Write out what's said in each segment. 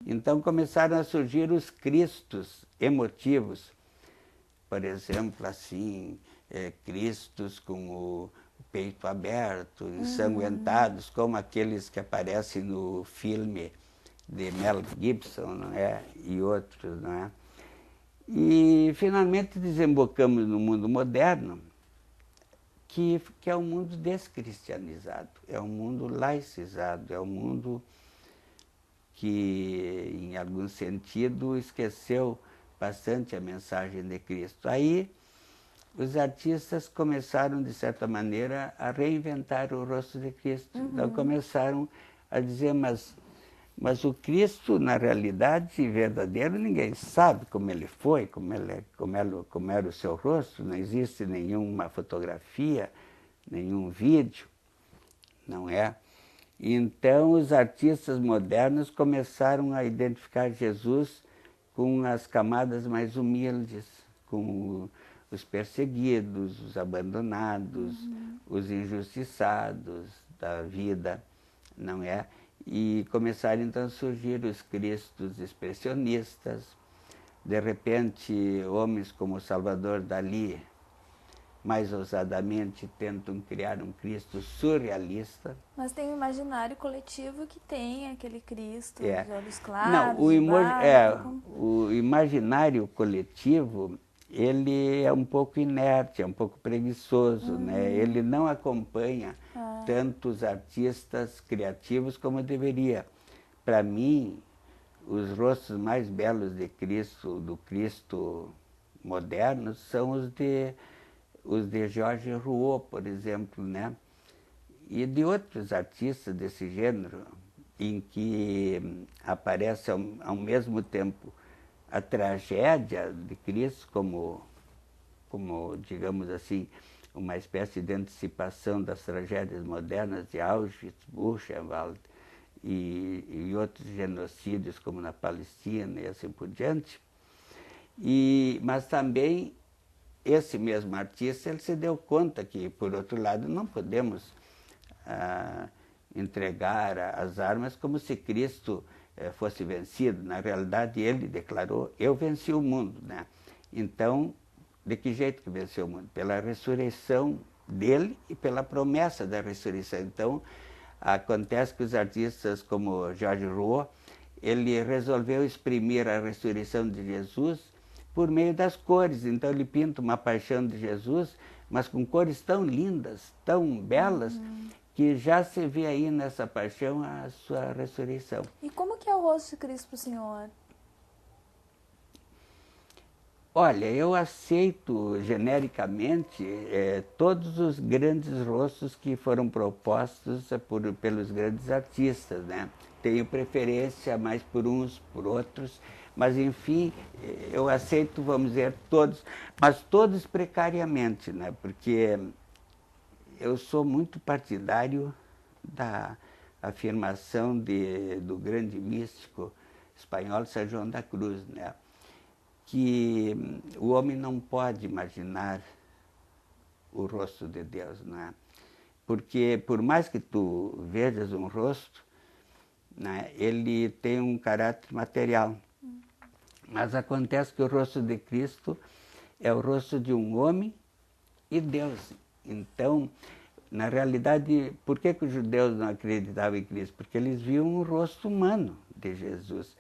Então começaram a surgir os cristos emotivos, por exemplo, assim, cristos com o peito aberto, ensanguentados, como aqueles que aparecem no filme de Mel Gibson, não é? E outros, não é? E finalmente desembocamos no mundo moderno, que é um mundo descristianizado, é um mundo laicizado, é um mundo que, em algum sentido, esqueceu bastante a mensagem de Cristo. Aí, os artistas começaram, de certa maneira, a reinventar o rosto de Cristo. Então, começaram a dizer, mas o Cristo, na realidade verdadeiro, ninguém sabe como ele foi, como era o seu rosto, não existe nenhuma fotografia, nenhum vídeo, não é? Então, os artistas modernos começaram a identificar Jesus com as camadas mais humildes, com os perseguidos, os abandonados, os injustiçados da vida, não é? E começaram então a surgir os cristos expressionistas, de repente homens como Salvador Dalí, mais ousadamente tentam criar um Cristo surrealista. Mas tem o imaginário coletivo que tem aquele Cristo de olhos Não, claros, de barba. o imaginário coletivo, ele é um pouco inerte, é um pouco preguiçoso, né? Ele não acompanha tantos artistas criativos como deveria. Para mim, os rostos mais belos de Cristo, do Cristo moderno, são os de Georges Rouault, por exemplo, né? E de outros artistas desse gênero, em que aparece ao mesmo tempo a tragédia de Cristo, como, digamos assim, uma espécie de antecipação das tragédias modernas de Auschwitz, Buchenwald e outros genocídios, como na Palestina e assim por diante. Mas também esse mesmo artista, ele se deu conta que, por outro lado, não podemos entregar as armas como se Cristo fosse vencido. Na realidade, ele declarou, eu venci o mundo, né? Então, de que jeito que venceu o mundo? Pela ressurreição dele e pela promessa da ressurreição. Então, acontece que os artistas como Georges Rouault, ele resolveu exprimir a ressurreição de Jesus por meio das cores. Então ele pinta uma paixão de Jesus, mas com cores tão lindas, tão belas, que já se vê aí nessa paixão a sua ressurreição. E como que é o rosto de Cristo para o senhor? Olha, eu aceito genericamente todos os grandes rostos que foram propostos pelos grandes artistas, né? Tenho preferência mais por uns, por outros, mas enfim, eu aceito, vamos dizer, todos, mas todos precariamente, né? Porque eu sou muito partidário da afirmação do grande místico espanhol São João da Cruz, né? Que o homem não pode imaginar o rosto de Deus, né? Porque por mais que tu vejas um rosto, né, ele tem um caráter material. Mas acontece que o rosto de Cristo é o rosto de um homem e Deus. Então, na realidade, por que os judeus não acreditavam em Cristo? Porque eles viam o rosto humano de Jesus.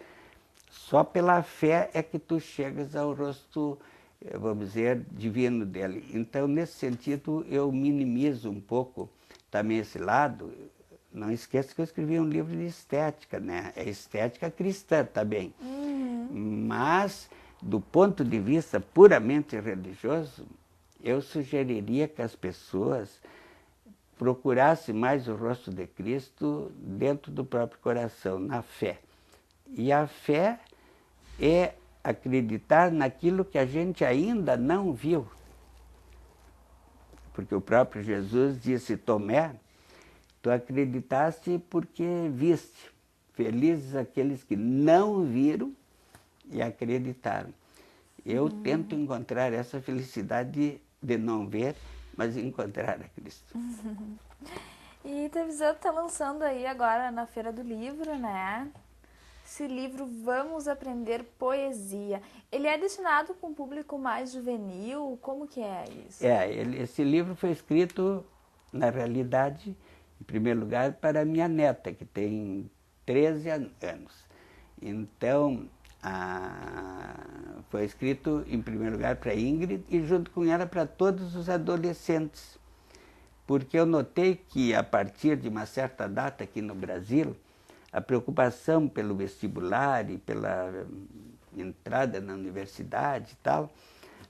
Só pela fé é que tu chegas ao rosto, vamos dizer, divino dele. Então, nesse sentido, eu minimizo um pouco também esse lado. Não esqueça que eu escrevi um livro de estética, né? É estética cristã também. Mas, do ponto de vista puramente religioso, eu sugeriria que as pessoas procurassem mais o rosto de Cristo dentro do próprio coração, na fé. E a fé é acreditar naquilo que a gente ainda não viu. Porque o próprio Jesus disse, Tomé, tu acreditaste porque viste. Felizes aqueles que não viram e acreditaram. Eu tento encontrar essa felicidade de não ver, mas encontrar a Cristo. E Trevisan está lançando aí agora na Feira do Livro, né? esse livro Vamos Aprender Poesia. Ele é destinado para um público mais juvenil? Como que é isso? Esse livro foi escrito, na realidade, em primeiro lugar, para a minha neta, que tem 13 anos. Então, foi escrito, em primeiro lugar, para a Ingrid e, junto com ela, para todos os adolescentes. Porque eu notei que, a partir de uma certa data aqui no Brasil, a preocupação pelo vestibular e pela entrada na universidade e tal,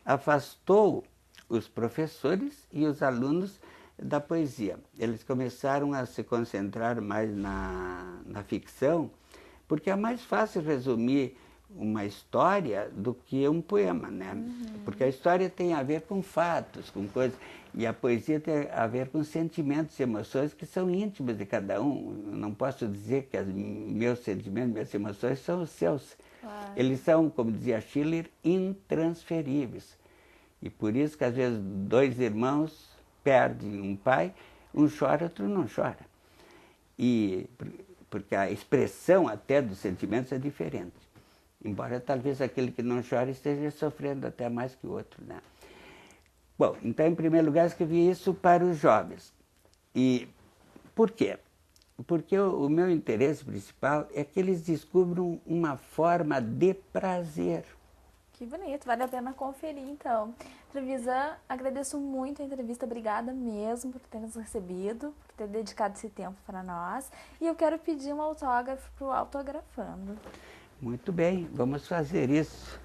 afastou os professores e os alunos da poesia. Eles começaram a se concentrar mais na ficção, porque é mais fácil resumir uma história do que um poema, né? Porque a história tem a ver com fatos, com coisas, e a poesia tem a ver com sentimentos e emoções que são íntimos de cada um. Eu não posso dizer que meus sentimentos, minhas emoções são os seus. Claro. Eles são, como dizia Schiller, intransferíveis. E por isso que às vezes dois irmãos perdem um pai, um chora, outro não chora. Porque a expressão até dos sentimentos é diferente. Embora talvez aquele que não chora esteja sofrendo até mais que o outro, né? Bom, então, em primeiro lugar, escrevi isso para os jovens. E por quê? Porque o meu interesse principal é que eles descubram uma forma de prazer. Que bonito, vale a pena conferir, então. Trevisan, agradeço muito a entrevista, obrigada mesmo por ter nos recebido, por ter dedicado esse tempo para nós. E eu quero pedir um autógrafo para o Autografando. Muito bem, vamos fazer isso.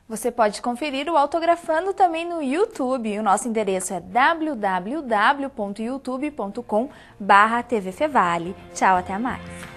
Você pode conferir o Autografando também no YouTube. O nosso endereço é www.youtube.com/tvfevale. Tchau, até mais!